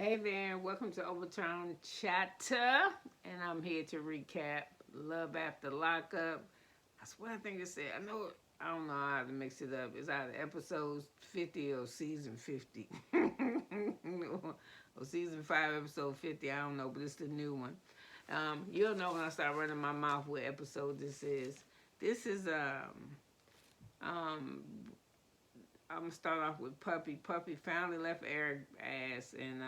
Hey there, welcome to Overtime Chatter, and I'm here to recap Love After Lockup. That's what I think it said. I don't know how to mix it up. It's either episodes 50 or season 50. Or season 5, episode 50, I don't know, but it's the new one. You'll know when I start running my mouth what episode this is. This is um, I'm gonna start off with Puppy. Puppy finally left Eric ass, and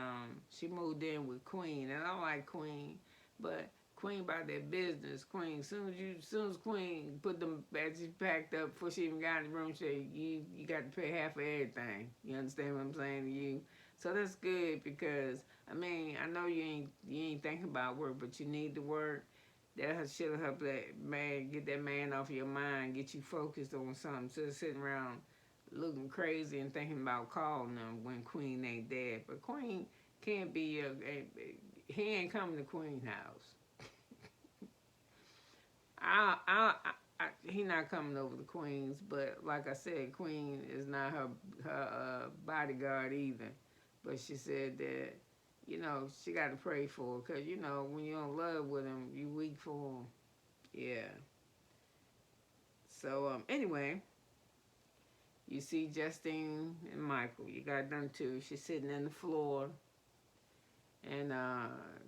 she moved in with Queen. And I like Queen, but Queen about that business. Queen, soon as Queen put them badges packed up before she even got in the room, she said, you got to pay half of everything. You understand what I'm saying to you? So that's good because I mean I know you ain't thinking about work, but you need to work. That should help that man get that man off your mind, get you focused on something. Instead of sitting around looking crazy and thinking about calling them when Queen ain't dead. But Queen can't be he ain't coming to Queen house. He not coming over to Queen's, but like I said, Queen is not her bodyguard either. But she said that she got to pray for her because when you're in love with him, you weak for him. Yeah. So anyway, you see Justine and Michael. You got them too. She's sitting in the floor, and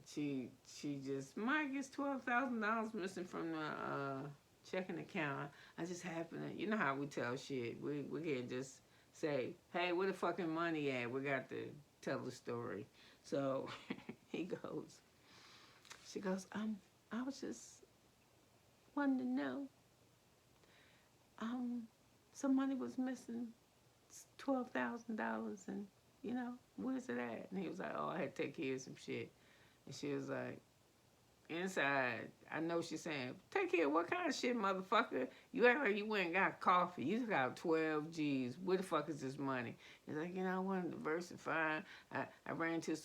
she just Mike gets $12,000 missing from the checking account. I just happen to, you know how we tell shit. We can't just say, hey, where the fucking money at? We got to tell the story. So he goes. She goes. I was just wanting to know. Um, some money was missing, $12,000, and where's it at? And he was like, oh, I had to take care of some shit. And she was like, inside, I know she's saying, take care of what kind of shit, motherfucker? You act like you went and got coffee. You got 12 G's. Where the fuck is this money? He's like, I want to diversify. I ran into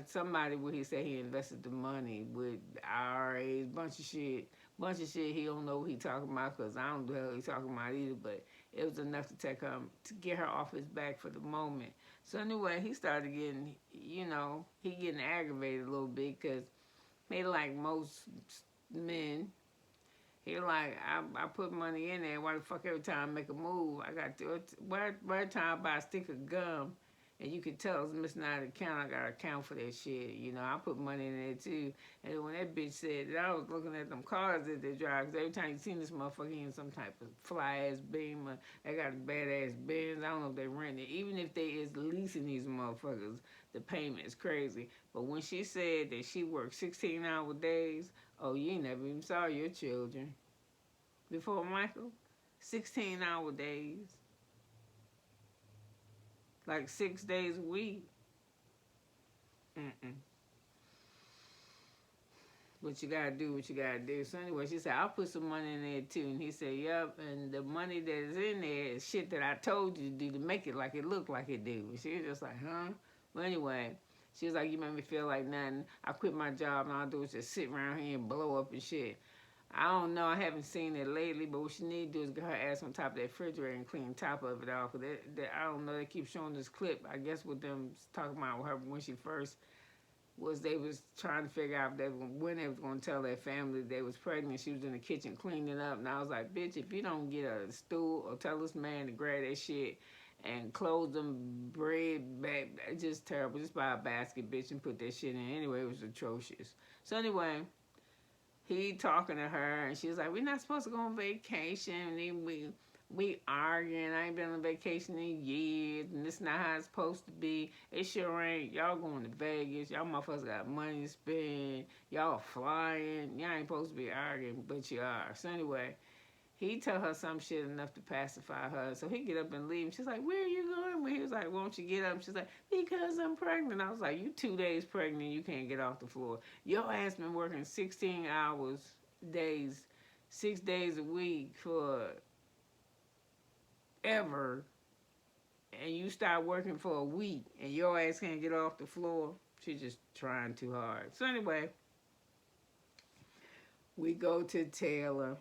somebody where he said he invested the money with IRAs, bunch of shit. Bunch of shit he don't know what he talking about because I don't know what he talking about either, but it was enough to to get her off his back for the moment. So anyway, he started getting, he getting aggravated a little bit because he like most men. He like I put money in there. Why the fuck every time I make a move, I got to why time I buy a stick of gum, and you can tell it's missing out of the account. I got to account for that shit. I put money in there too. And when that bitch said that, I was looking at them cars that they drive. Cause every time you seen this motherfucker in some type of fly ass Beamer, they got a badass Benz. I don't know if they rent it. Even if they is leasing these motherfuckers, the payment is crazy. But when she said that she worked 16-hour days, oh, you ain't never even saw your children before, Michael. 16-hour days, like 6 days a week. Mm-mm. But you gotta do what you gotta do. So anyway, she said, I'll put some money in there too. And he said, yep, and the money that is in there is shit that I told you to do to make it like it look like it do. And she was just like, huh? Well, anyway, she was like, you made me feel like nothing. I quit my job and all I do is just sit around here and blow up and shit. I don't know. I haven't seen it lately, but what she need to do is get her ass on top of that refrigerator and clean top of it off. Cause I don't know. They keep showing this clip. I guess with them talking about her when she first they was trying to figure out when they was going to tell their family they was pregnant. She was in the kitchen cleaning up, and I was like, bitch, if you don't get a stool or tell this man to grab that shit and close them bread back, it's just terrible. Just buy a basket, bitch, and put that shit in. Anyway, it was atrocious. So anyway, he talking to her, and she was like, we're not supposed to go on vacation. And then we arguing. I ain't been on vacation in years, and this not how it's supposed to be. It sure ain't. Y'all going to Vegas. Y'all motherfuckers got money to spend. Y'all flying. Y'all ain't supposed to be arguing, but you are. So anyway, he tell her some shit enough to pacify her. So he get up and leave. She's like, where are you going? Well, he was like, won't you get up? She's like, because I'm pregnant. I was like, you 2 days pregnant. You can't get off the floor. Your ass been working 16 hours days, 6 days a week for ever, and you start working for a week and your ass can't get off the floor. She's just trying too hard. So anyway, we go to Taylor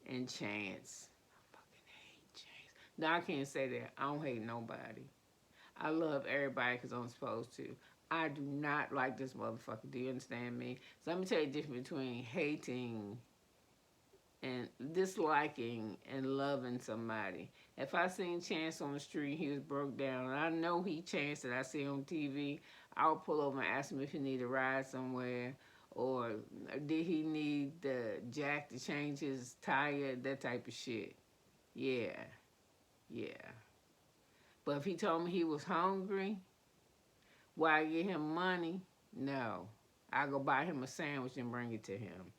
and Chance. I fucking hate Chance. No, I can't say that. I don't hate nobody. I love everybody because I'm supposed to. I do not like this motherfucker. Do you understand me? So let me tell you the difference between hating and disliking and loving somebody. If I seen Chance on the street, he was broke down, and I know he Chance that I see on TV, I'll pull over and ask him if he need a ride somewhere, or did he need the jack to change his tire, that type of shit. Yeah, yeah. But if he told me he was hungry, why I get him money? No. I go buy him a sandwich and bring it to him.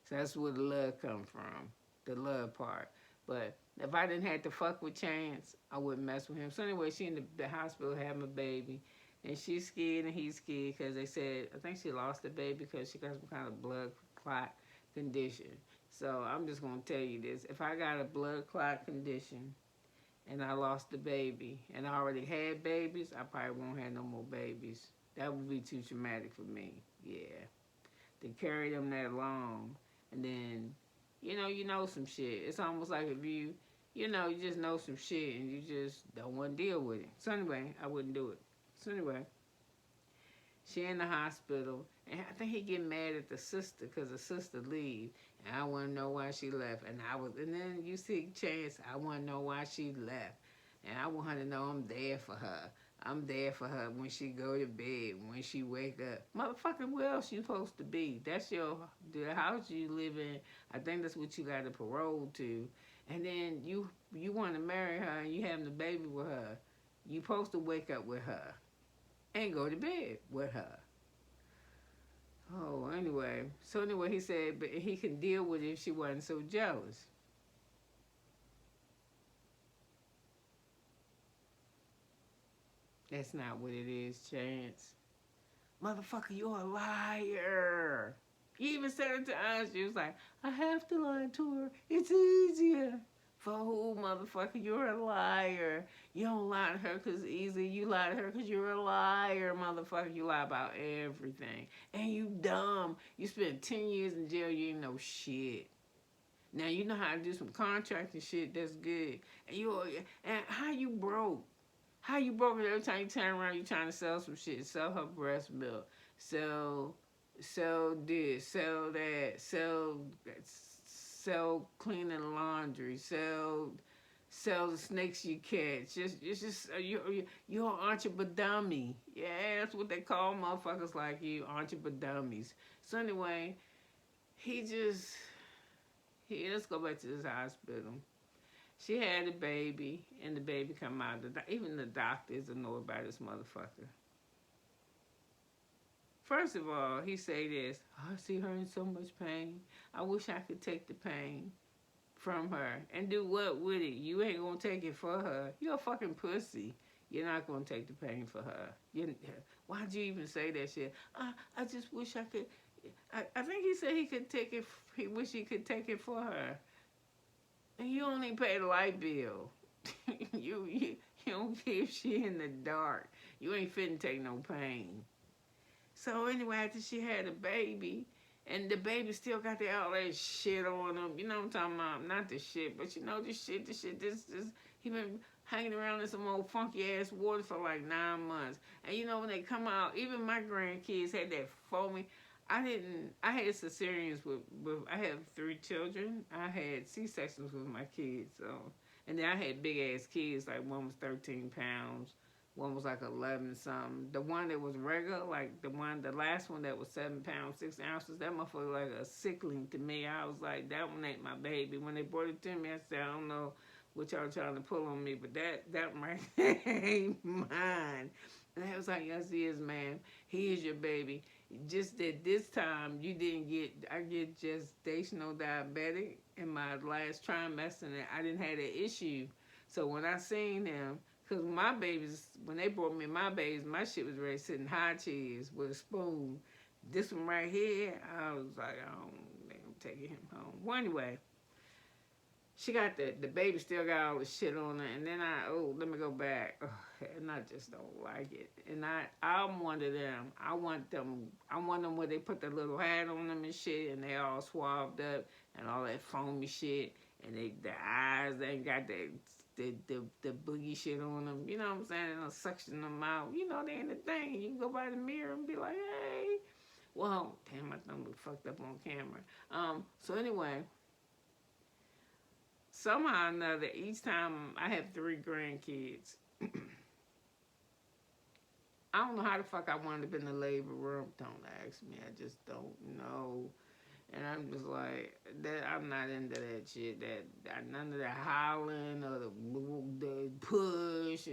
So that's where the love come from, the love part. But if I didn't have to fuck with Chance, I wouldn't mess with him. So anyway, she in the hospital having a baby, and she's scared and he's scared because they said, I think she lost the baby because she got some kind of blood clot condition. So I'm just gonna tell you this: if I got a blood clot condition and I lost the baby and I already had babies, I probably won't have no more babies. That would be too traumatic for me. Yeah, to carry them that long. And then, you know some shit. It's almost like if you just know some shit and you just don't want to deal with it. So anyway, I wouldn't do it. So anyway, she in the hospital, and I think he get mad at the sister because the sister leave, and I want to know why she left. And then you see Chance, I want to know why she left, and I want her to know I'm there for her. I'm there for her when she go to bed, when she wake up. Motherfucker, where else you supposed to be? That's the house you live in. I think that's what you got a parole to. And then you want to marry her and you having a baby with her. You supposed to wake up with her and go to bed with her. Oh, anyway. So anyway, he said but he can deal with it if she wasn't so jealous. That's not what it is, Chance. Motherfucker, you're a liar. You even said it to us. You was like, I have to lie to her. It's easier. For who, motherfucker? You're a liar. You don't lie to her because it's easy. You lie to her because you're a liar, motherfucker. You lie about everything. And you dumb. You spent 10 years in jail. You ain't know shit. Now you know how to do some contracting shit. That's good. And how you broke? How you broke it every time you turn around, you trying to sell some shit. Sell her breast milk. Sell this. Sell that. Sell cleaning laundry. Sell the snakes you catch. You're an entrepreneur. Yeah, that's what they call motherfuckers like you, entrepreneurs. So anyway, let's go back to this hospital. She had a baby, and the baby come out. Even the doctors annoyed by this motherfucker. First of all, he say this, I see her in so much pain. I wish I could take the pain from her. And do what with it? You ain't going to take it for her. You're a fucking pussy. You're not going to take the pain for her. Why'd you even say that shit? I just wish I could. I think he said he could take it. He wish he could take it for her. And you only pay the light bill. you don't give shit in the dark. You ain't fitting take no pain. So anyway, after she had a baby, and the baby still got all that shit on him. You know what I'm talking about? Not the shit, but this shit, he been hanging around in some old funky ass water for like 9 months. And when they come out, even my grandkids had that foamy. I had cesareans I have 3 children. I had C-sections with my kids, so. And then I had big ass kids, like one was 13 pounds, one was like 11 something. The one that was regular, like the last one that was 7 pounds, 6 ounces, that motherfucker like a sickling to me. I was like, that one ain't my baby. When they brought it to me, I said, I don't know what y'all trying to pull on me, but that right ain't mine. And I was like, yes, he is, ma'am. He is your baby. Just that this time I get gestational diabetic in my last trimester, and I didn't have that issue. So when I seen him, because my babies, when they brought me my babies, my shit was ready sitting high cheese with a spoon. This one right here, I was like, I'm taking him home. Well, anyway, she got the baby still got all the shit on her, and then let me go back, and I just don't like it. And I'm one of them. I want them where they put the little hat on them and shit, and they all swabbed up and all that foamy shit, and their eyes, they ain't got that the boogie shit on them. You know what I'm saying? And suction them out. You know, they in the thing. You can go by the mirror and be like, hey. Well, damn, my thumb was fucked up on camera. So anyway, somehow or another, each time I have 3 grandkids, I don't know how the fuck I wound up in the labor room. Don't ask me. I just don't know. And I'm just like, that. I'm not into that shit. None of the howling or the push.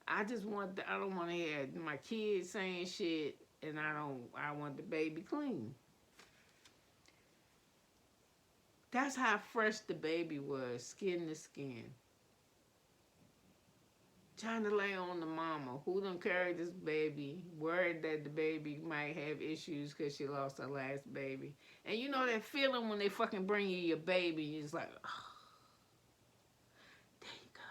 I just want. I don't want to hear my kids saying shit, and I want the baby clean. That's how fresh the baby was, skin to skin. Trying to lay on the mama who done carried this baby, worried that the baby might have issues because she lost her last baby. And you know that feeling when they fucking bring you your baby, you're just like, oh, there you go.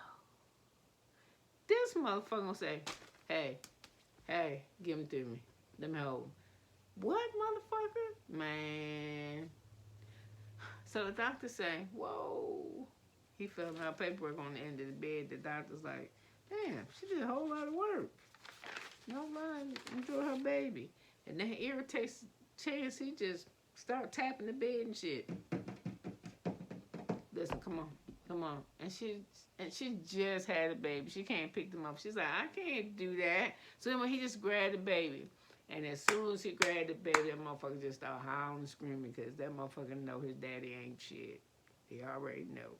This motherfucker gonna say, hey, give him to me. Let me hold him. What, motherfucker? Man. So the doctor say, whoa. He filled out paperwork on the end of the bed. The doctor's like, damn, she did a whole lot of work. No mind, enjoy her baby. And then he irritates Chance. He just start tapping the bed and shit. Listen, come on. And she just had a baby. She can't pick them up. She's like, I can't do that. So then when he just grabbed the baby. And as soon as he grabbed the baby, that motherfucker just started howling and screaming because that motherfucker know his daddy ain't shit. He already know.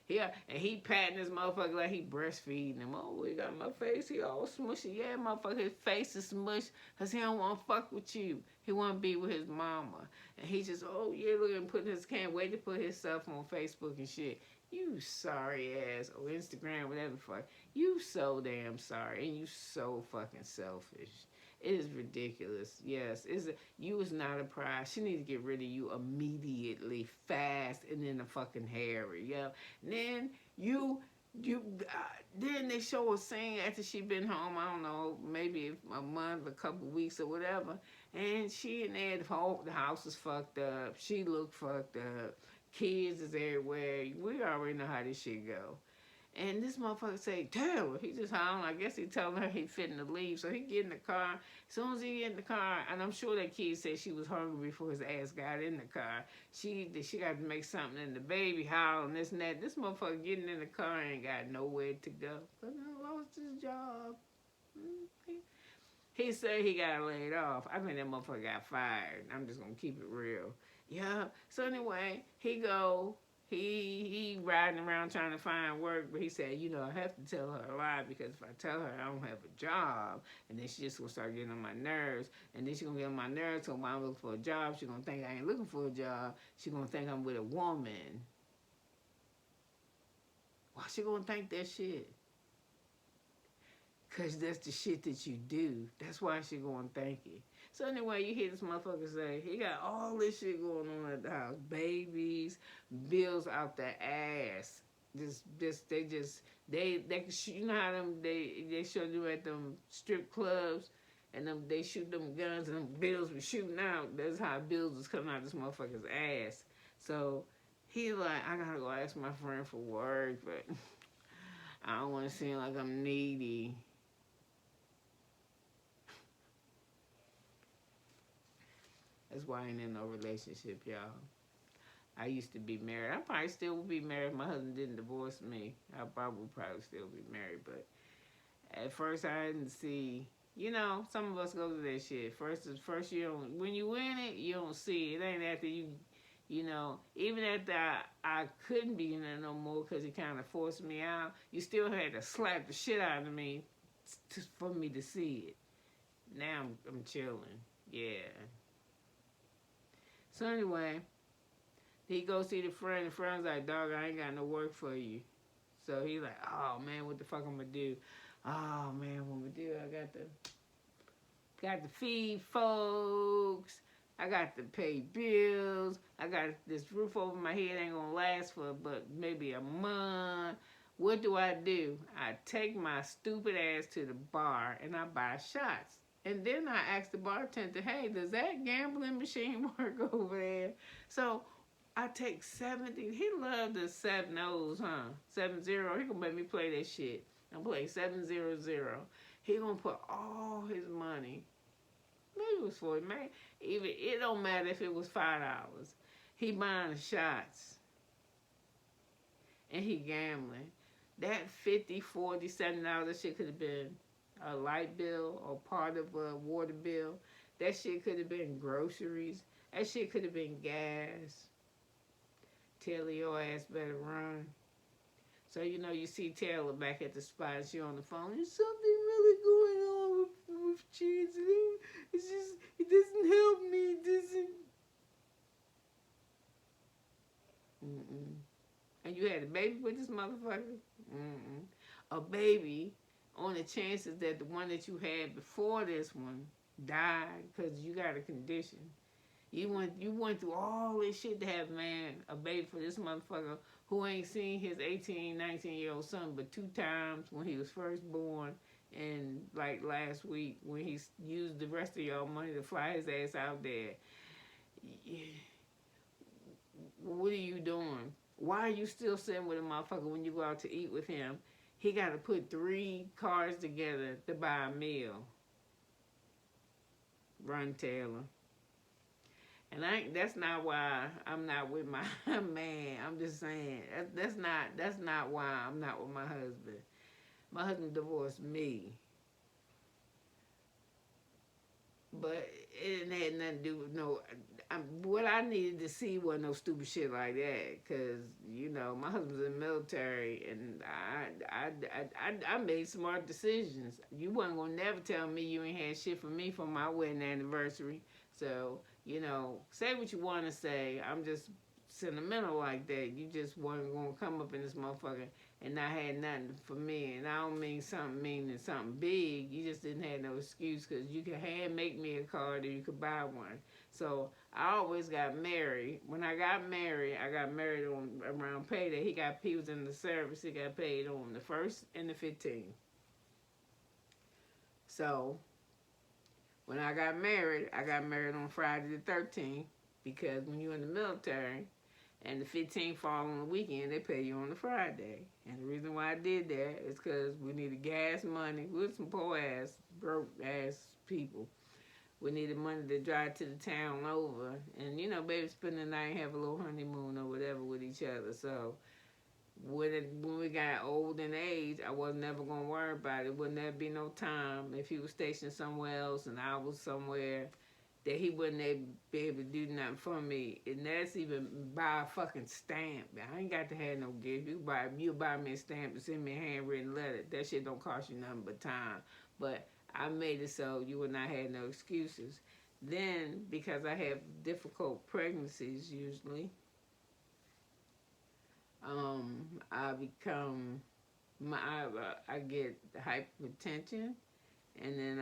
Yeah, and he patting his motherfucker like he breastfeeding him. Oh, he got my face. He all smushy. Yeah, motherfucker, his face is smushed because he don't want to fuck with you. He want to be with his mama. And he just, oh, yeah, look at him can't wait to put himself on Facebook and shit. You sorry ass, or Instagram, whatever the fuck. You so damn sorry, and you so fucking selfish. It is ridiculous. Yes, you is not a prize. She need to get rid of you immediately, fast, and then the fucking hairy. Yeah. And then then they show a scene after she been home. I don't know, maybe a month, a couple weeks, or whatever. And she and Ed, the house is fucked up. She look fucked up. Kids is everywhere. We already know how this shit go. And this motherfucker say, Taylor, he just howling. I guess he telling her he fitting to leave. So he get in the car. As soon as he get in the car, and I'm sure that kid said she was hungry before his ass got in the car. She got to make something in the baby howling, this and that. This motherfucker getting in the car ain't got nowhere to go. Because I lost his job. He said he got laid off. I think that motherfucker got fired. I'm just going to keep it real. Yeah. So anyway, he riding around trying to find work, but he said, I have to tell her a lie because if I tell her I don't have a job, and then she just gonna start getting on my nerves, and then she gonna get on my nerves, so when I'm looking for a job, she gonna think I ain't looking for a job. She gonna think I'm with a woman. Why she gonna think that shit? Because that's the shit that you do. That's why she gonna think it. So anyway, you hear this motherfucker say, he got all this shit going on at the house. Babies, bills out the ass. They you know how they show you at them strip clubs and they shoot them guns and them bills be shooting out. That's how bills was coming out this motherfucker's ass. So he like, I gotta go ask my friend for work, but I don't want to seem like I'm needy. That's why I ain't in no relationship, y'all. I used to be married. I probably still would be married if my husband didn't divorce me. I probably still be married. But at first I didn't see, some of us go through that shit. First you don't, when you win it, you don't see it. It ain't after even after I couldn't be in there no more because he kind of forced me out, you still had to slap the shit out of me for me to see it. Now I'm chilling. Yeah. So anyway, he go see the friend. The friend's like, dog, I ain't got no work for you. So he like, oh man, what the fuck I'm gonna do? Oh man, what I'm gonna do? I got to feed folks. I got to pay bills. I got this roof over my head ain't gonna last for but maybe a month. What do? I take my stupid ass to the bar and I buy shots. And then I asked the bartender, hey, does that gambling machine work over there? So I take 70. He loved the 7 O's, huh? 70. He gonna make me play that shit. I'm play 700. He gonna put all his money. Maybe it was 40, man. Even it don't matter if it was $5. He buying the shots and he gambling. That 50, 40, $70 shit could have been a light bill or part of a water bill. That shit could have been groceries. That shit could have been gas. Taylor, your ass better run. So, you see Taylor back at the spot and she on the phone. There's something really going on with Chance. It's just, it doesn't help me. It doesn't. Mm-mm. And you had a baby with this motherfucker? Mm-mm. A baby on the chances that the one that you had before this one died because you got a condition. You went through all this shit to have, man, a baby for this motherfucker who ain't seen his 18, 19-year-old son but 2 times when he was first born and like last week when he used the rest of y'all money to fly his ass out there. Yeah. What are you doing? Why are you still sitting with a motherfucker when you go out to eat with him? He got to put 3 cards together to buy a meal. Run, Taylor. And that's not why I'm not with my man. I'm just saying that's not why I'm not with my husband. My husband divorced me, but it didn't have nothing to do with no. What I needed to see wasn't no stupid shit like that, cause my husband's in the military, and I made smart decisions. You wasn't gonna never tell me you ain't had shit for me for my wedding anniversary, so. Say what you want to say. I'm just sentimental like that. You just weren't going to come up in this motherfucker and not had nothing for me. And I don't mean something meaning something big. You just didn't have no excuse because you could hand make me a card or you could buy one. So I always got married. When I got married on around payday. He was in the service. He got paid on the 1st and the 15th. So when I got married on Friday the 13th because when you're in the military and the 15th fall on the weekend, they pay you on the Friday. And the reason why I did that is because we needed gas money. We were some poor ass, broke ass people. We needed money to drive to the town over. And, baby, spend the night and have a little honeymoon or whatever with each other. So when we got old in age, I was never going to worry about it. Wouldn't there be no time if he was stationed somewhere else and I was somewhere that he wouldn't be able to do nothing for me. And that's even buy a fucking stamp. I ain't got to have no gift. You buy me a stamp and send me a handwritten letter. That shit don't cost you nothing but time. But I made it so you would not have no excuses. Then, because I have difficult pregnancies usually, I get hypertension, and then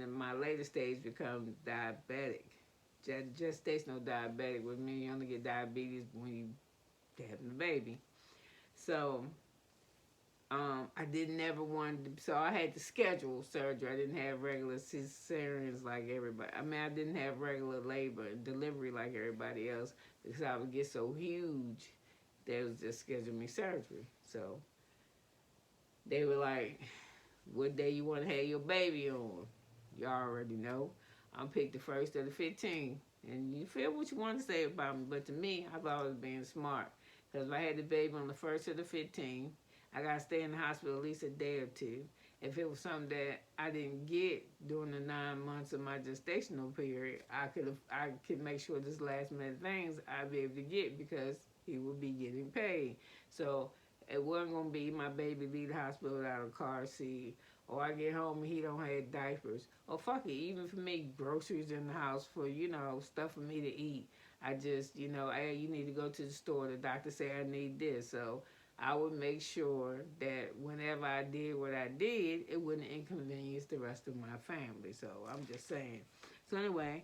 in my later stage become diabetic. Gestational diabetic, which means you only get diabetes when you having a baby. So, I didn't ever want to, so I had to schedule surgery. I didn't have regular cesareans like everybody. I didn't have regular labor and delivery like everybody else because I would get so huge. They was just scheduling me surgery. So they were like, what day you want to have your baby on? You already know. I'm picked the 1st or the 15th. And you feel what you want to say about me. But to me, I thought I was being smart. Because if I had the baby on the 1st or the 15th, I got to stay in the hospital at least a day or 2. If it was something that I didn't get during the 9 months of my gestational period, I could make sure this last minute things I'd be able to get because he would be getting paid. So it wasn't going to be my baby leave the hospital without a car seat, or I get home and he don't have diapers. Or fuck it, even for me, groceries in the house for, stuff for me to eat. I just, hey, you need to go to the store. The doctor say I need this. So I would make sure that whenever I did what I did, it wouldn't inconvenience the rest of my family. So I'm just saying. So anyway,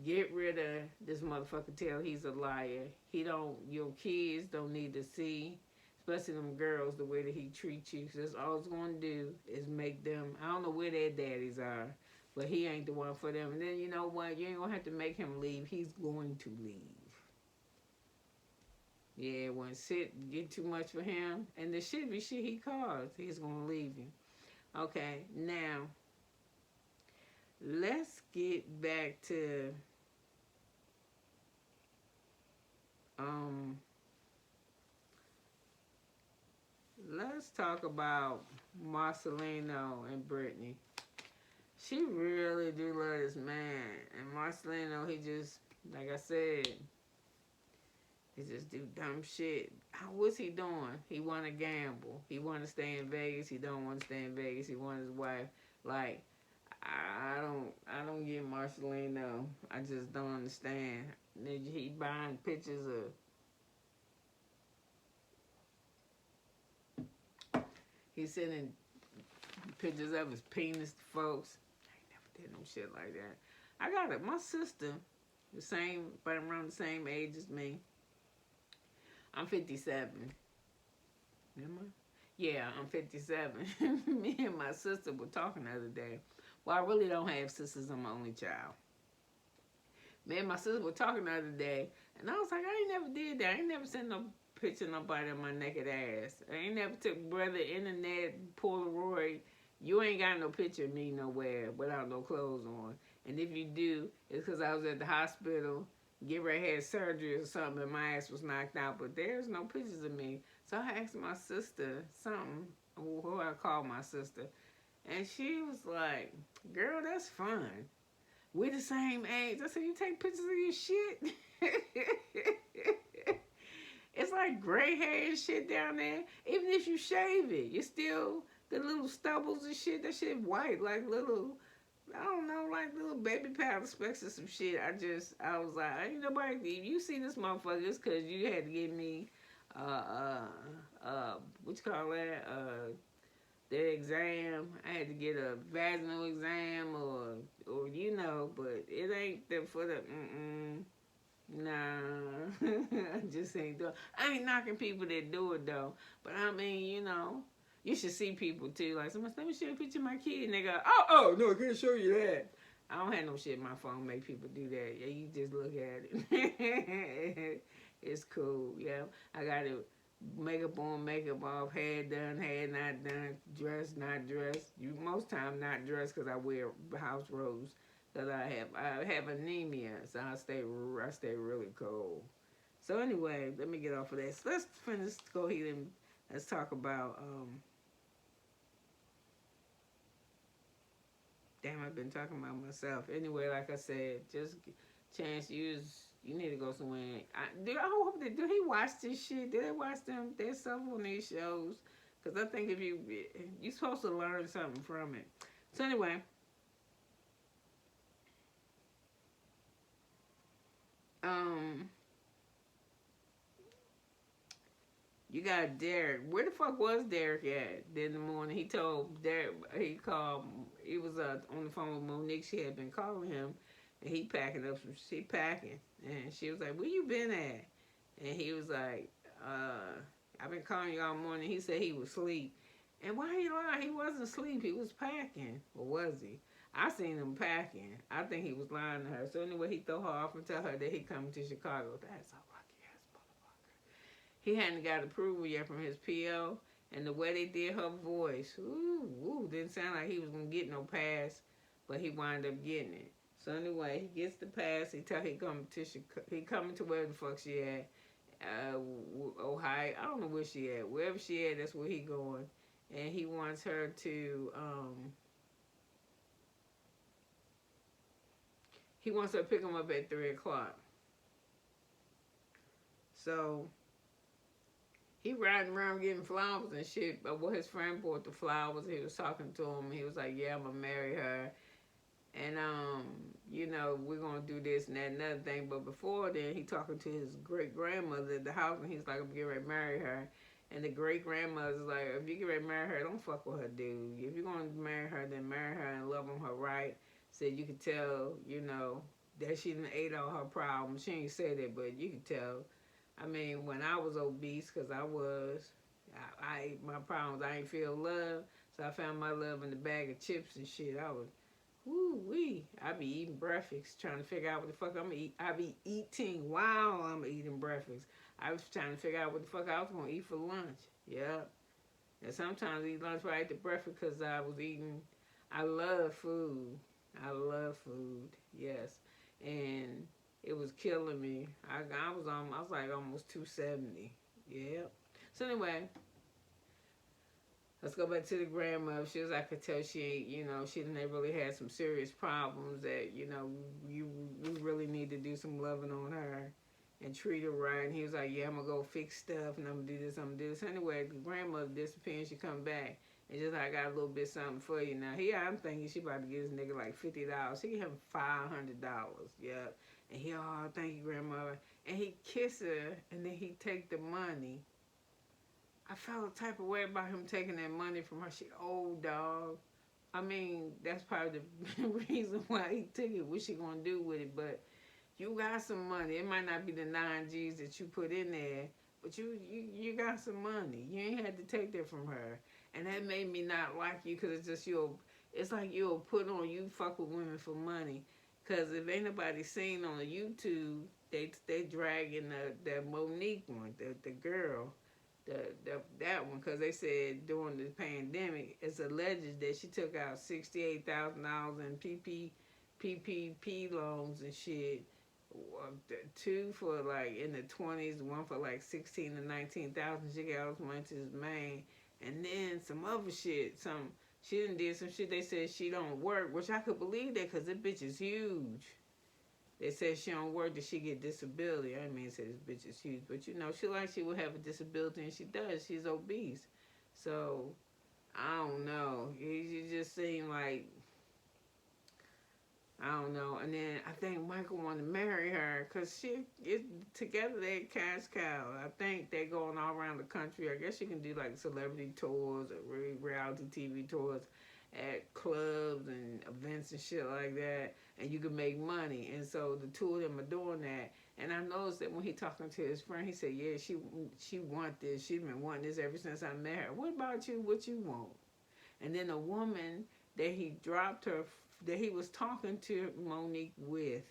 get rid of this motherfucker. Tell he's a liar. Your kids don't need to see, especially them girls, the way that he treats you. Because that's all it's going to do is make them, I don't know where their daddies are, but he ain't the one for them. And then you know what? You ain't going to have to make him leave. He's going to leave. Yeah, when shit get too much for him, and the shit be shit he caused, he's gonna leave you. Okay, now let's get back to um. Let's talk about Marcelino and Brittany. She really do love this man, and Marcelino, he just, like I said, he just do dumb shit. What's he doing? He want to gamble. He want to stay in Vegas. He don't want to stay in Vegas. He want his wife. Like, I don't get Marcelino. I just don't understand. He buying pictures of. He's sending pictures of his penis to folks. I ain't never did no shit like that. I got it. My sister, the same, but around the same age as me. I'm 57. Am I? Yeah, I'm 57. Me and my sister were talking the other day. Well, I really don't have sisters. I'm my only child. Me and my sister were talking the other day, and I was like, I ain't never did that. I ain't never sent no picture of nobody of my naked ass. I ain't never took brother internet Polaroid. You ain't got no picture of me nowhere without no clothes on. And if you do, it's because I was at the hospital, get ready, had surgery or something, and my ass was knocked out. But there's no pictures of me. So I asked my sister something, who I called my sister, and she was like, girl, that's fun. We the same age. I said, you take pictures of your shit? It's like gray hair and shit down there. Even if you shave it, you still, the little stubbles and shit, that shit white, like little, I don't know, like little baby powder specks or some shit. I was like, ain't nobody, if you see this motherfucker, it's because you had to give me, what you call that, the exam. I had to get a vaginal exam or you know, but it ain't the for the nah. I just ain't doing. I ain't knocking people that do it though, but I mean, you know, you should see people too. Like someone, let me show you a picture of my kid, and they go, oh no, I can't show you that. I don't have no shit in my phone make people do that. Yeah, you just look at it. It's cool. Yeah, I got it. Makeup on, makeup off, hair done, hair not done, dress not dressed. You most time not dressed because I wear house robes because I have anemia, so I stay really cold. So anyway, let me get off of that. So let's finish. Go ahead and let's talk about. Damn, I've been talking about myself. Anyway, like I said, just chance you need to go somewhere. I hope that, do he watch this shit? Did they watch them? Their stuff on these shows? Because I think if you're supposed to learn something from it. So anyway, you got Derek. Where the fuck was Derek at in the morning? He told Derek, he called, he was on the phone with Monique. She had been calling him, and he packing up some shit, packing. And she was like, where you been at? And he was like, I've been calling you all morning. He said he was asleep. And why he lying? He wasn't asleep. He was packing. Or was he? I seen him packing. I think he was lying to her. So anyway, he throw her off and tell her that he coming to Chicago. That's a lucky ass motherfucker. He hadn't got approval yet from his PO. And the way they did her voice, didn't sound like he was going to get no pass. But he wound up getting it. So anyway, he gets the pass. He tell he coming to where the fuck she at. Ohio. I don't know where she at. Wherever she at, that's where he going. And he wants her to pick him up at 3 o'clock. So he riding around getting flowers and shit. But what his friend bought the flowers, he was talking to him. He was like, yeah, I'm gonna marry her. And you know, we're gonna do this and that and another thing. But before then, he talking to his great grandmother at the house, and he's like, I'm getting ready to marry her. And the great grandmother's like, if you get ready to marry her, don't fuck with her, dude. If you're gonna marry her, then marry her and love on her right. Said you could tell, you know, that she didn't ate all her problems. She ain't said it, but you could tell. I mean, when I was obese, cause I ate my problems. I ain't feel love, so I found my love in the bag of chips and shit. I was. Woo-wee. I be eating breakfast, trying to figure out what the fuck I'm gonna eat. I be eating while I'm eating breakfast. I was trying to figure out what the fuck I was going to eat for lunch. Yeah. And sometimes I eat lunch right after breakfast because I was eating. I love food. I love food. Yes. And it was killing me. I was like almost 270. Yeah. So anyway, let's go back to the grandmother. She was, I could tell she ain't, she didn't really had some serious problems that, we really need to do some loving on her and treat her right. And he was like, yeah, I'm going to go fix stuff and I'm going to do this, I'm going to do this. Anyway, the grandmother disappeared and she come back. And just like, I got a little bit something for you. Now, here I'm thinking she about to give this nigga like $50. She give him $500. Yeah. And he, oh, thank you, grandmother. And he kiss her and then he take the money. I felt a type of way about him taking that money from her. She old, dog. I mean, that's probably the reason why he took it. What she gonna do with it? But you got some money. It might not be the 9 G's that you put in there, but you got some money. You ain't had to take that from her. And that made me not like you because it's just it's like you'll put on, you fuck with women for money. Because if ain't nobody seen on the YouTube, they dragging the Monique one, the girl. That one, because they said during the pandemic, it's alleged that she took out $68,000 in PPP loans and shit. 2 for like in the 20s, 1 for like 16 to 19,000. She got all this money to this man, and then some other shit. She done did some shit. They said she don't work, which I could believe that because this bitch is huge. They said she don't work, that she get disability. I mean, say this bitch is huge, but she would have a disability, and she does. She's obese. So, I don't know. It just seemed like, I don't know. And then I think Michael wanted to marry her because together they're cash cow. I think they're going all around the country. I guess you can do like celebrity tours or reality TV tours at clubs and events and shit like that, and you can make money. And so the two of them are doing that. And I noticed that when he talking to his friend, he said, yeah, she want this. She's been wanting this ever since I met her. What about you? What you want? And then a woman that he dropped her, that he was talking to Monique with,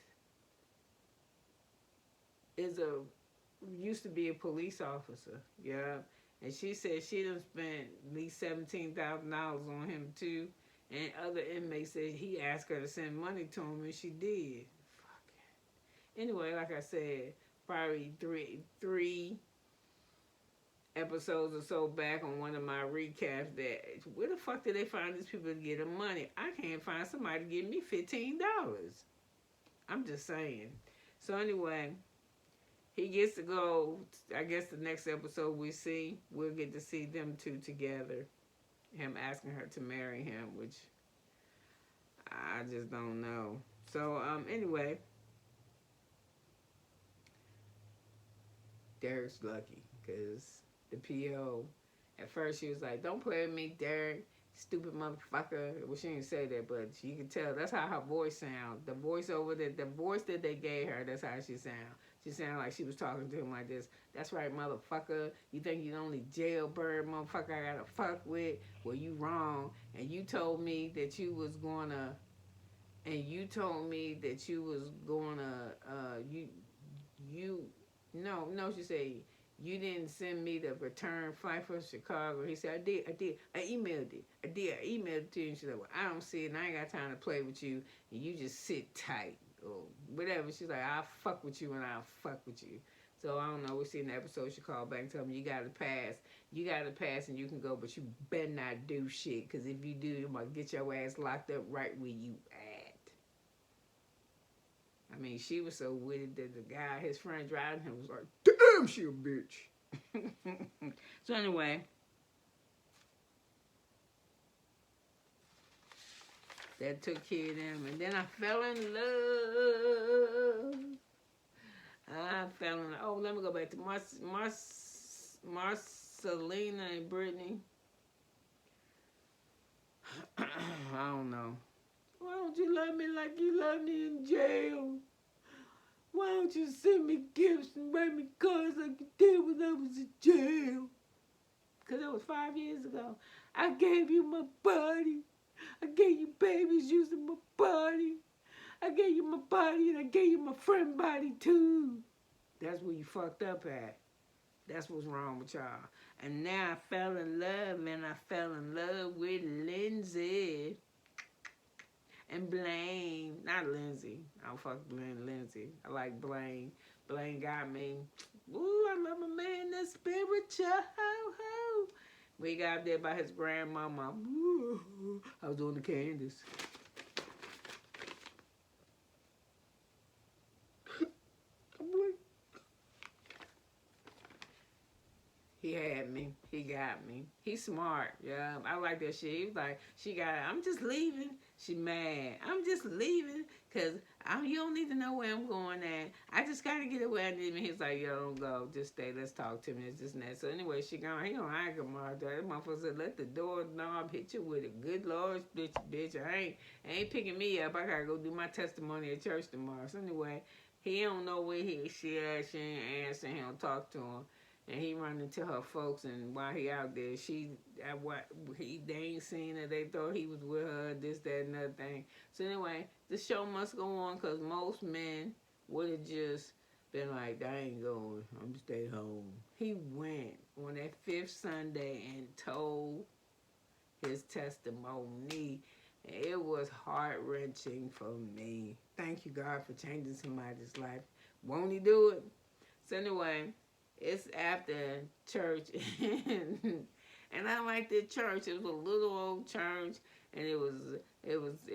used to be a police officer. Yeah. And she said she done spent at least $17,000 on him too. And other inmates said he asked her to send money to him, and she did. Fuck it. Anyway, like I said, probably three episodes or so back on one of my recaps, that where the fuck did they find these people to get them money? I can't find somebody to give me $15. I'm just saying. So anyway, he gets to go. I guess the next episode we'll get to see them two together. Him asking her to marry him, which I just don't know. So anyway, Derek's lucky because the PO, at first she was like, "Don't play with me, Derek, stupid motherfucker." Well, she didn't say that, but you can tell that's how her voice sounds. The voice that they gave her, that's how she sounds. She sounded like she was talking to him like this. "That's right, motherfucker. You think you the only jailbird motherfucker I gotta fuck with? Well, you wrong. And you told me that you was gonna, no, she said, you didn't send me the return flight from Chicago." He said, I did. I emailed it. I emailed it to you. And she said, "Well, I don't see it, and I ain't got time to play with you, and you just sit tight." Or whatever. She's like, "I'll fuck with you and I'll fuck with you." So I don't know. We see in the episode she called back and told me, you got to pass and you can go, but you better not do shit, because if you do, I'm going to get your ass locked up right where you at. I mean, she was so witty that the guy, his friend driving him, was like, "Damn, she a bitch." So anyway, that took care of them. And then I fell in love. Oh, let me go back to Marcelina and Brittany. I don't know. Why don't you love me like you love me in jail? Why don't you send me gifts and write me cards like you did when I was in jail? Because it was 5 years ago. I gave you my body. I gave you babies using my body. I gave you my body, and I gave you my friend body too. That's where you fucked up at. That's what's wrong with y'all. And now I fell in love, and I fell in love with Lindsay. And Blaine, not Lindsay. I don't fuck Blaine, Lindsay. I like Blaine. Blaine got me. Ooh, I love a man that's spiritual. Ho, ho. We got up there by his grandmama. Ooh, I was doing the Candace. He had me. He got me. He's smart. Yeah, I like that shit. He was like, I'm just leaving. She mad. I'm just leaving because you don't need to know where I'm going at. I just got to get away. And he's like, yo, don't go. Just stay. Let's talk to me. It's just that. So anyway, she gone. He don't like him all day. That motherfucker said, let the door knob hit you with it. Good Lord, bitch. I ain't picking me up. I got to go do my testimony at church tomorrow. So anyway, he don't know where she at. She ain't answering. He don't talk to him. And he run into her folks, and while he out there, they ain't seen her. They thought he was with her, this, that, and other thing. So anyway, the show must go on because most men would have just been like, I ain't going. I'm gonna stay home. He went on that 5th Sunday and told his testimony. It was heart-wrenching for me. Thank you, God, for changing somebody's life. Won't he do it? So anyway, it's after church, and I like the church. It was a little old church, and it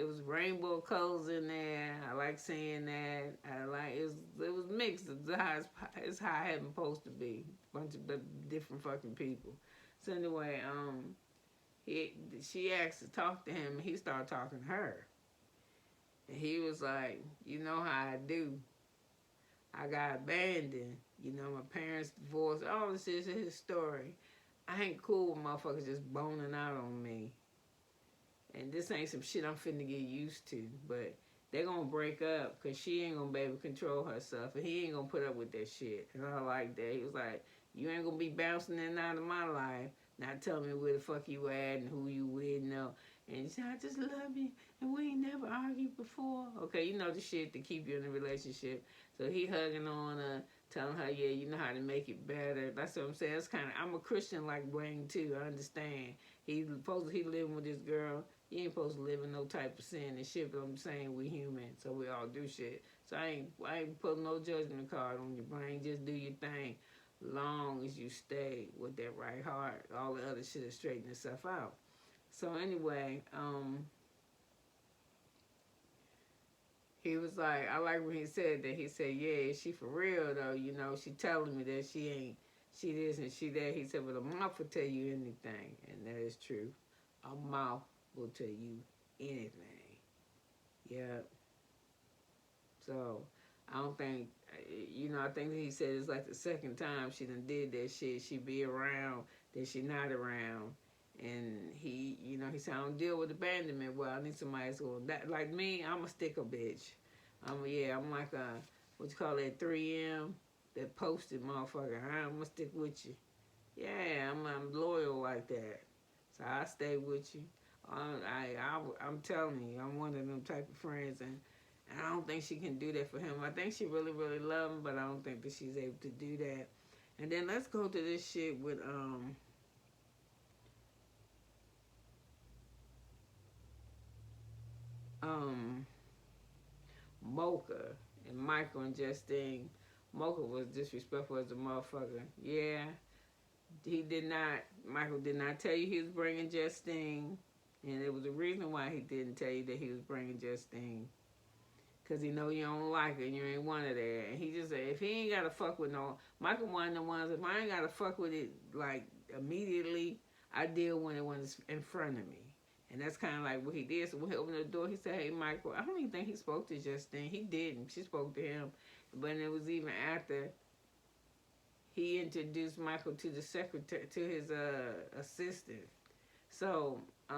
was rainbow colors in there. I like seeing that. It was mixed. It's how it's supposed to be. Bunch of different fucking people. So anyway, she asked to talk to him, and he started talking to her, and he was like, you know how I do. I got abandoned. You know, my parents divorced. All this is his story. I ain't cool with motherfuckers just boning out on me. And this ain't some shit I'm finna get used to. But they're gonna break up because she ain't gonna be able to control herself. And he ain't gonna put up with that shit. And I like that. He was like, you ain't gonna be bouncing in and out of my life. Not telling me where the fuck you at and who you with. No. And he said, I just love you. And we ain't never argued before. Okay, you know the shit to keep you in a relationship. So he hugging on her, telling her, yeah, you know how to make it better. That's what I'm saying. It's kind of, I'm a Christian like Wayne too. I understand. He living with this girl. You ain't supposed to live in no type of sin and shit. But I'm saying we human, so we all do shit. So I ain't putting no judgment card on your brain. Just do your thing, long as you stay with that right heart. All the other shit will straighten itself out. So anyway, he was like, I like when he said that. He said, yeah, is she for real though? You know, she telling me that she ain't, she this and she that. He said, but a mouth will tell you anything. And that is true. A mouth will tell you anything. Yeah. So, I don't think, you know, I think that he said it's like the second time she done did that shit. She be around, then she not around. And he, you know, he said, I don't deal with abandonment. Well, I need somebody that's going, that, like me, I'm a sticker bitch. I'm like a, what you call that, 3M, that posted motherfucker. I'm going to stick with you. Yeah, I'm loyal like that. So I stay with you. I'm telling you, I'm one of them type of friends, and I don't think she can do that for him. I think she really, really love him, but I don't think that she's able to do that. And then let's go to this shit with, Mocha and Michael and Justine. Mocha was disrespectful as a motherfucker. Yeah, Michael did not tell you he was bringing Justine. And there was a reason why he didn't tell you that he was bringing Justine. Because he know you don't like her and you ain't one of that. And he just said, if he ain't got to fuck with no... Michael one of the ones, if I ain't got to fuck with it, like, immediately, I deal when it was in front of me. And that's kind of like what he did. So when he opened the door, he said, hey, Michael, I don't even think he spoke to Justine. He didn't. She spoke to him. But it was even after he introduced Michael to the secretary, to his assistant. So, I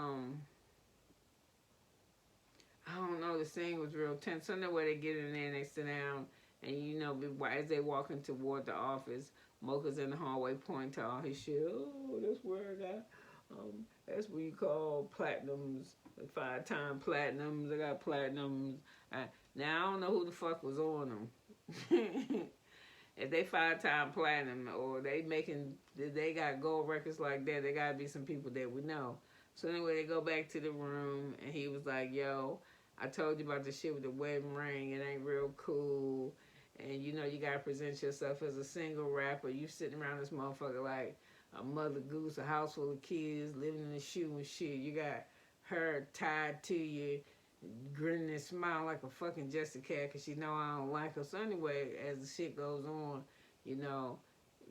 don't know, the scene was real tense. So way they get in there and they sit down, and you know, as they walking toward the office, Mocha's in the hallway pointing to all his shit. Oh, that's where I got, that's what you call platinums, 5-time platinums. I got platinums. Now, I don't know who the fuck was on them. if they 5-time platinum or they got gold records like that, there gotta be some people that we know. So anyway, they go back to the room and he was like, yo, I told you about the shit with the wedding ring. It ain't real cool. And you know, you gotta present yourself as a single rapper. You sitting around this motherfucker like a mother goose, a house full of kids, living in a shoe and shit. You got her tied to you, grinning and smiling like a fucking Jessica cat because she know I don't like her. So anyway, as the shit goes on, you know,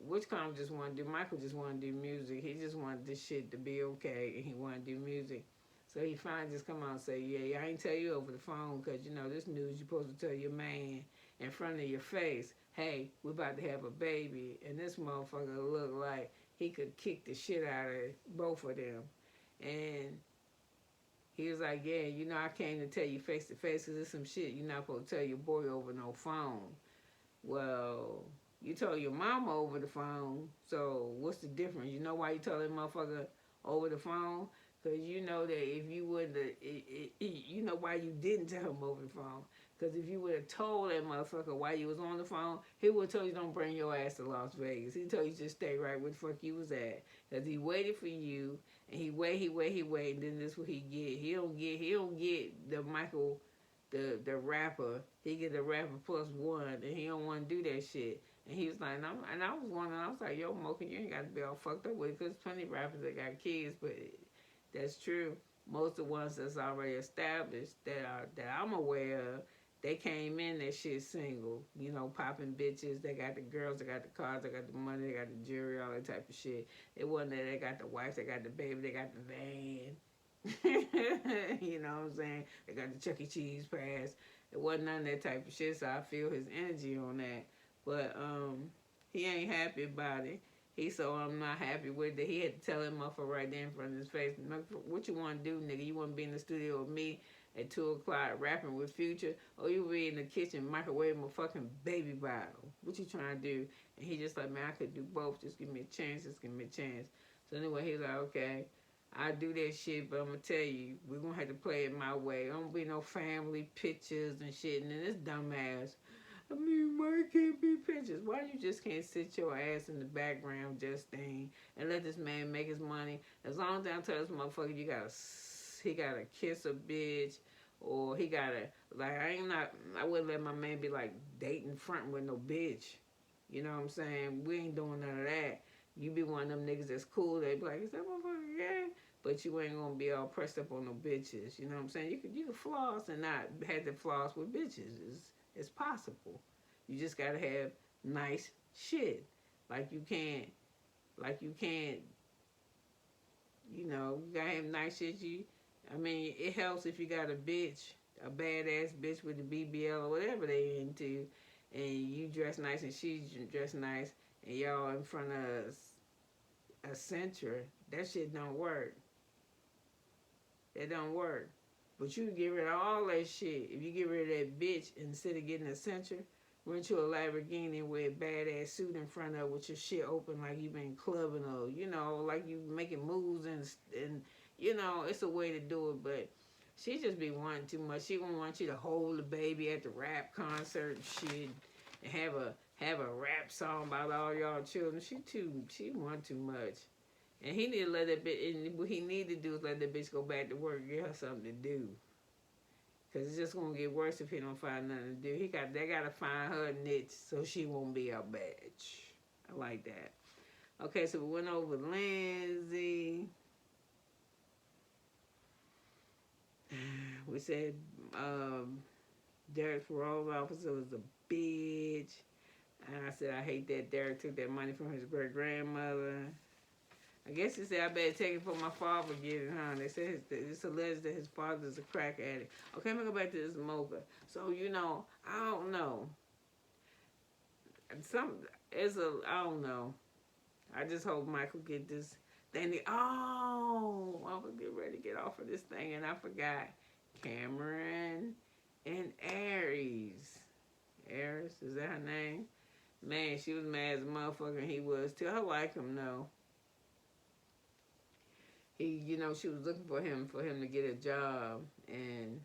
Witchcom just wanted to do, Michael just wanted to do music. He just wanted this shit to be okay, and he wanted to do music. So he finally just come out and say, yeah, I ain't tell you over the phone because, you know, this news you're supposed to tell your man in front of your face, hey, we're about to have a baby. And this motherfucker looked like he could kick the shit out of both of them. And he was like, yeah, you know, I came to tell you face to face because there's some shit you're not supposed to tell your boy over no phone. Well, you told your mama over the phone, so what's the difference? You know why you told that motherfucker over the phone? Because you know that if you wouldn't, you know why you didn't tell him over the phone. Because if you would have told that motherfucker while you was on the phone, he would have told you don't bring your ass to Las Vegas. He told you just stay right where the fuck you was at. Because he waited for you, and he wait, and then this what he get. He don't get the Michael, the rapper. He get the rapper plus one, and he don't want to do that shit. And he was like, and I was wondering, I was like, yo, Mocha, you ain't got to be all fucked up with it, because plenty of rappers that got kids, but that's true. Most of the ones that's already established that I'm aware of, they came in that shit single. You know, popping bitches. They got the girls, they got the cars, they got the money, they got the jewelry, all that type of shit. It wasn't that they got the wife, they got the baby, they got the van. You know what I'm saying? They got the Chuck E. Cheese pass. It wasn't none of that type of shit, so I feel his energy on that. But he ain't happy about it. He so I'm not happy with it. He had to tell him motherfucker right there in front of his face, what you want to do, nigga? You want to be in the studio with me at 2 o'clock rapping with Future, or you be in the kitchen microwaving a fucking baby bottle? What you trying to do? And he just like, man, I could do both. Just give me a chance. Just give me a chance. So anyway, he was like, okay, I do that shit, but I'm gonna tell you, we're gonna have to play it my way. Don't be no family pictures and shit. And then this dumbass, I mean, why can't be pictures? Why you just can't sit your ass in the background, Justine, and let this man make his money? As long as I tell this motherfucker, he gotta kiss a bitch, or he gotta, like, I wouldn't let my man be like dating fronting with no bitch. You know what I'm saying? We ain't doing none of that. You be one of them niggas that's cool. They be like, is that motherfucker gay? But you ain't gonna be all pressed up on no bitches. You know what I'm saying? You can floss and not have the floss with bitches. It's possible. You just gotta have nice shit. Like you can't, you know, you gotta have nice shit. I mean, it helps if you got a bitch, a badass bitch with the BBL or whatever they into, and you dress nice and she dress nice, and y'all in front of a center. That shit don't work. That don't work. But you can get rid of all that shit. If you get rid of that bitch, instead of getting a center, rent you a Lamborghini with a badass suit in front of with your shit open like you been clubbing, or, you know, like you making moves, and you know, it's a way to do it. But she just be wanting too much. She gonna want you to hold the baby at the rap concert and shit, and have a rap song about all y'all children. She want too much. And he need to let that bitch, and what he need to do is let that bitch go back to work and get her something to do. Because it's just going to get worse if he don't find nothing to do. They got to find her niche so she won't be a bitch. I like that. Okay, so we went over Lindsay. We said Derek's parole officer was a bitch. And I said, I hate that Derek took that money from his great-grandmother. I guess he said, I better take it for my father get it, huh? They said it's alleged that his father's a crack addict. Okay, I'm going to go back to this mocha. So, you know, I don't know. I don't know. I just hope Michael get this thing. I was getting ready to get off of this thing, and I forgot. Cameron and Aries. Aries, is that her name? Man, she was mad as a motherfucker, and he was too. I like him, though. He, you know, she was looking for him to get a job, and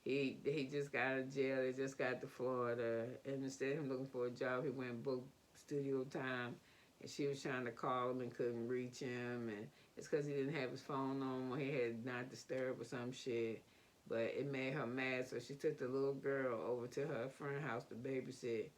he just got out of jail. He just got to Florida, and instead of him looking for a job, he went and booked studio time. And she was trying to call him and couldn't reach him, and it's because he didn't have his phone on when he had not disturbed or some shit. But it made her mad, so she took the little girl over to her friend's house to babysit.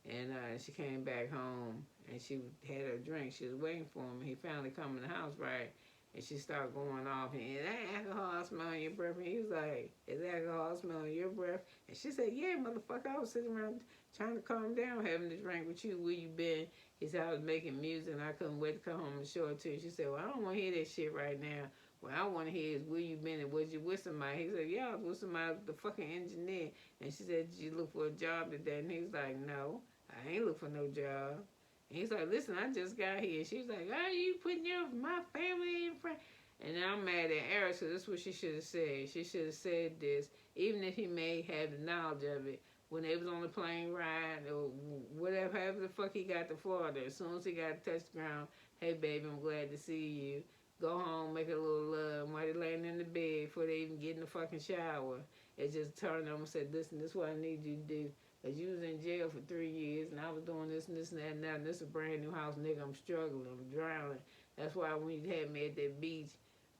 And she came back home, and she had her drink. She was waiting for him, and he finally come in the house, right? And she started going off, and that alcohol smell in your breath. And he was like, is alcohol smell in your breath? And she said, yeah, motherfucker, I was sitting around trying to calm down, having a drink with you. Where you been? He said, I was making music, and I couldn't wait to come home and show it to you. She said, well, I don't want to hear that shit right now. What I want to hear is where you been and was you with somebody? He said, yeah, I was with somebody, the fucking engineer. And she said, did you look for a job today? And he was like, no, I ain't look for no job. And he's like, listen, I just got here. And she's like, are you putting my family in front? And now I'm mad at Eric, so this is what she should have said. She should have said this, even if he may have the knowledge of it, when they was on the plane ride or whatever, however the fuck he got to Florida. As soon as he got to touch the ground, hey, baby, I'm glad to see you. Go home, make a little love while they're laying in the bed before they even get in the fucking shower. It just turned on and said, listen, this is what I need you to do. Because you was in jail for 3 years, and I was doing this and this and that and that, and this is a brand new house, nigga. I'm struggling. I'm drowning. That's why when you had me at that beach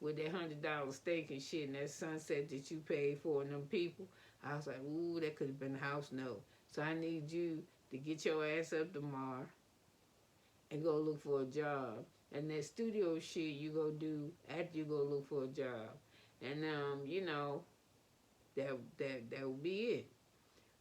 with that $100 steak and shit and that sunset that you paid for and them people, I was like, ooh, that could have been a house note. So I need you to get your ass up tomorrow and go look for a job. And that studio shit you go do after you go look for a job. And, you know, that would be it.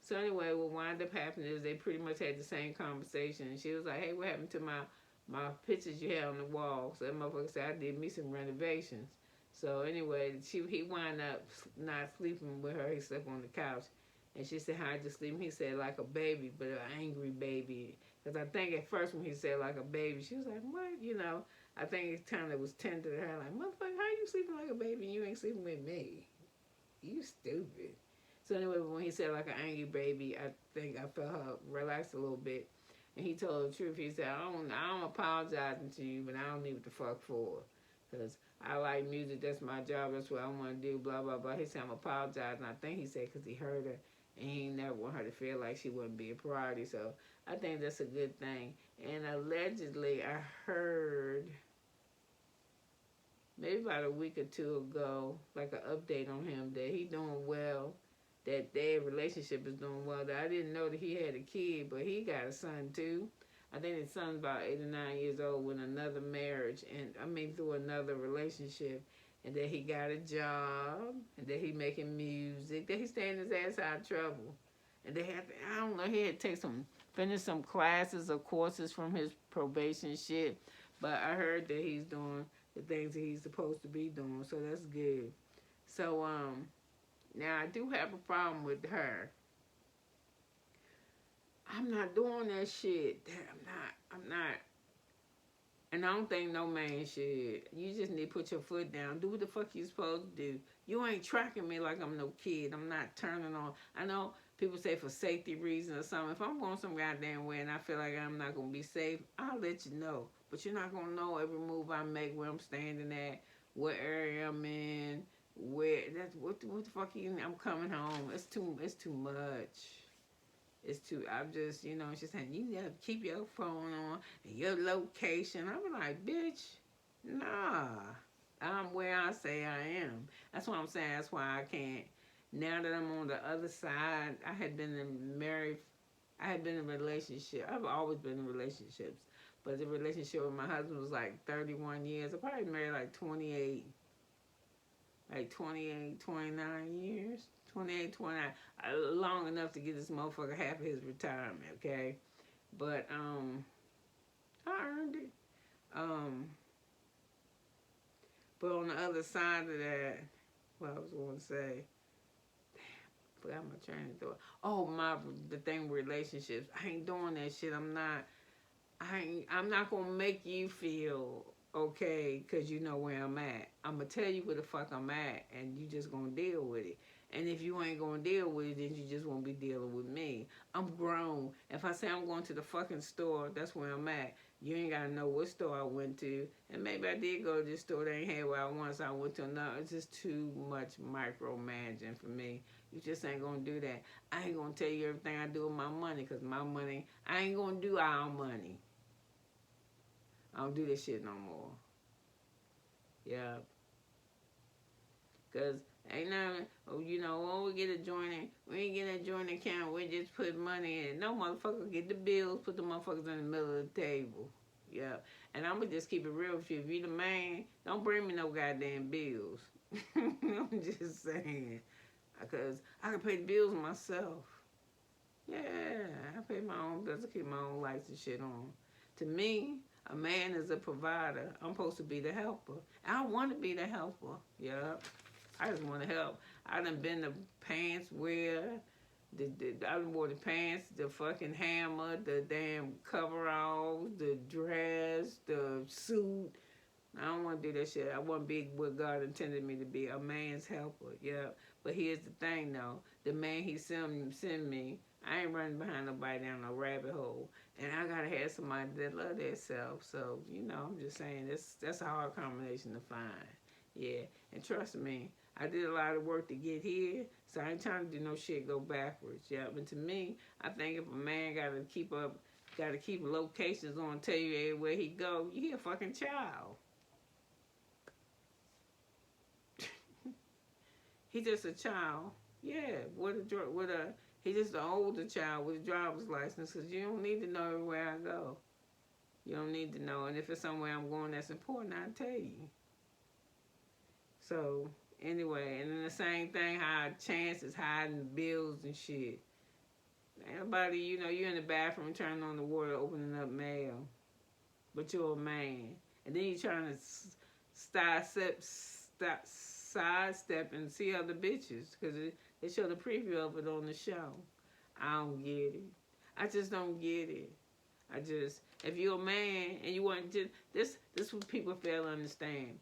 So anyway, what wound up happening is they pretty much had the same conversation. And she was like, hey, what happened to my pictures you had on the wall? So that motherfucker said, I did me some renovations. So anyway, he wound up not sleeping with her. He slept on the couch. And she said, how'd you sleep? He said, like a baby, but an angry baby. Because I think at first when he said like a baby, she was like, what? You know, I think it kind of was tender to her. Like, motherfucker, how you sleeping like a baby and you ain't sleeping with me? You stupid. So anyway, when he said like an angry baby, I think I felt her relax a little bit. And he told her the truth. He said, I'm apologizing to you, but I don't need what the fuck for. Because I like music. That's my job. That's what I want to do, blah, blah, blah. He said, I'm apologizing. I think he said because he heard her. And he never want her to feel like she wouldn't be a priority. So I think that's a good thing. And allegedly, I heard maybe about a week or two ago, like an update on him, that he doing well, that their relationship is doing well. That I didn't know that he had a kid, but he got a son too. I think his son's about 8 or 9 years old with another marriage, and I mean through another relationship, and that he got a job, and that he making music, that he staying his ass out of trouble, and they had to, I don't know, he had to finish some classes or courses from his probation shit, but I heard that he's doing the things that he's supposed to be doing, so that's good. So now I do have a problem with her. I'm not doing that shit. I'm not. And I don't think no man should. You just need to put your foot down. Do what the fuck you supposed to do. You ain't tracking me like I'm no kid. I'm not turning on. I know people say for safety reasons or something. If I'm going some goddamn way and I feel like I'm not going to be safe, I'll let you know. But you're not going to know every move I make, where I'm standing at, what area I'm in, where, that's what the fuck I'm coming home. It's too much. It's too, I'm just, you know, she's saying, you gotta keep your phone on and your location. I'm like, bitch, nah. I'm where I say I am. That's what I'm saying. That's why I can't. Now that I'm on the other side, I had been in a relationship. I've always been in relationships. But the relationship with my husband was like 31 years. I probably married like 28, 29 years. 28, 29, long enough to get this motherfucker half of his retirement, okay? But, I earned it. But on the other side of that, what I was going to say, damn, forgot my train of thought. Oh, the thing with relationships, I ain't doing that shit. I'm not going to make you feel okay because you know where I'm at. I'm going to tell you where the fuck I'm at, and you just going to deal with it. And if you ain't going to deal with it, then you just won't be dealing with me. I'm grown. If I say I'm going to the fucking store, that's where I'm at. You ain't gotta know what store I went to. And maybe I did go to this store, they ain't had what I want, so I went to another. It's just too much micromanaging for me. You just ain't gonna do that. I ain't gonna tell you everything I do with my money, because my money, I ain't gonna do our money. I don't do this shit no more. Yeah. Because ain't nothing, you know, when we get a joint, we ain't get a joint account, we just put money in. No motherfucker get the bills, put the motherfuckers in the middle of the table. Yeah. And I'm going to just keep it real with you. If you the man, don't bring me no goddamn bills. I'm just saying. Because I can pay the bills myself. Yeah, I pay my own bills. I keep my own lights and shit on. To me, a man is a provider. I'm supposed to be the helper. I want to be the helper. Yeah. I just want to help. I done been the pants wearer, I done wore the pants, the fucking hammer, the damn coveralls, the dress, the suit. I don't want to do that shit. I want to be what God intended me to be, a man's helper. Yeah. But here's the thing, though. The man he send me, I ain't running behind nobody down no rabbit hole. And I got to have somebody that love their self. So, you know, I'm just saying, that's a hard combination to find. Yeah. And trust me, I did a lot of work to get here, so I ain't trying to do no shit go backwards. Yeah, but to me, I think if a man got to keep locations on, tell you everywhere he go, he a fucking child. He just a child. Yeah, he just an older child with a driver's license, because you don't need to know everywhere I go. You don't need to know, and if it's somewhere I'm going that's important, I'll tell you. So, anyway, and then the same thing, how Chance is hiding the bills and shit. Everybody, you know, you're in the bathroom turning on the water, opening up mail, but you're a man. And then you're trying to sidestep and see other bitches, because they show the preview of it on the show. I don't get it. I just don't get it. If you're a man and you want to, this is what people fail to understand.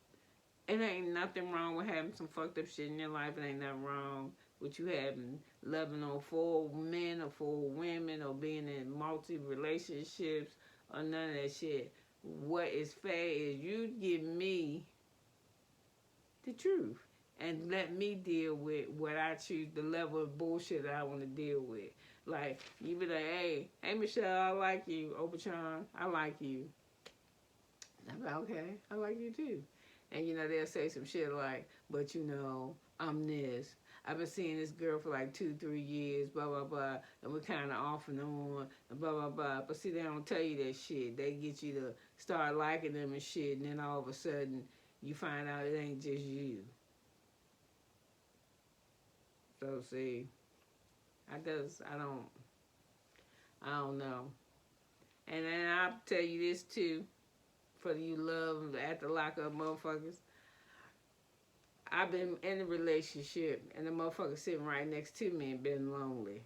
It ain't nothing wrong with having some fucked up shit in your life. It ain't nothing wrong with you having loving on 4 men or 4 women or being in multi-relationships or none of that shit. What is fair is you give me the truth and let me deal with what I choose, the level of bullshit that I want to deal with. Like, you be like, hey Michelle, I like you. Obachan, I like you. I'm like, okay, I like you too. And, you know, they'll say some shit like, but, you know, I'm this. I've been seeing this girl for like 2-3 years, blah, blah, blah, and we're kind of off and on, and blah, blah, blah. But see, they don't tell you that shit. They get you to start liking them and shit, and then all of a sudden, you find out it ain't just you. So, see, I don't know. And then I'll tell you this, too. For you love at the lockup motherfuckers, I've been in a relationship and the motherfucker sitting right next to me and been lonely.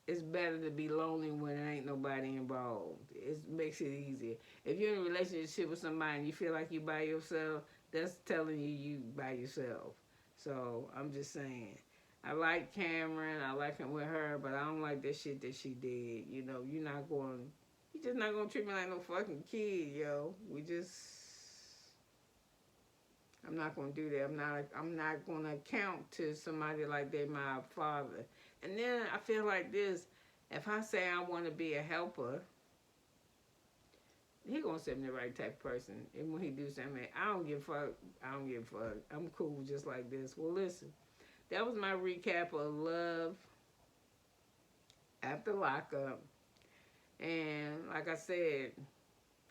It's better to be lonely when there ain't nobody involved. It makes it easier. If you're in a relationship with somebody and you feel like you by yourself, that's telling you by yourself. So I'm just saying, I like Cameron, I like him with her, but I don't like that shit that she did. You know, you're just not gonna treat me like no fucking kid, yo. I'm not gonna do that. I'm not gonna account to somebody like they my father. And then I feel like this, if I say I want to be a helper, he gonna send me the right type of person. And when he do something, I don't give a fuck. I'm cool just like this. Well, listen, that was my recap of Love After Lockup. And like I said,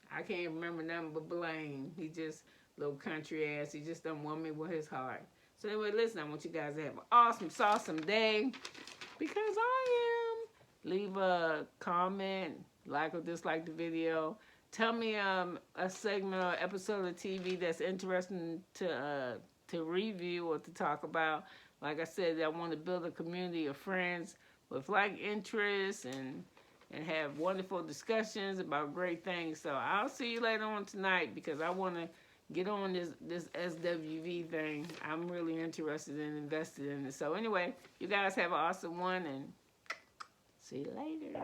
I can't remember nothing but Blaine. He just little country ass. He just don't want me with his heart. So anyway, listen, I want you guys to have an awesome day, because I am. Leave a comment, like or dislike the video. Tell me a segment or episode of TV that's interesting to review or to talk about. Like I said, I want to build a community of friends with like interests and have wonderful discussions about great things. So I'll see you later on tonight, because I want to get on this SWV thing. I'm really interested and invested in it. So anyway, you guys have an awesome one, and see you later.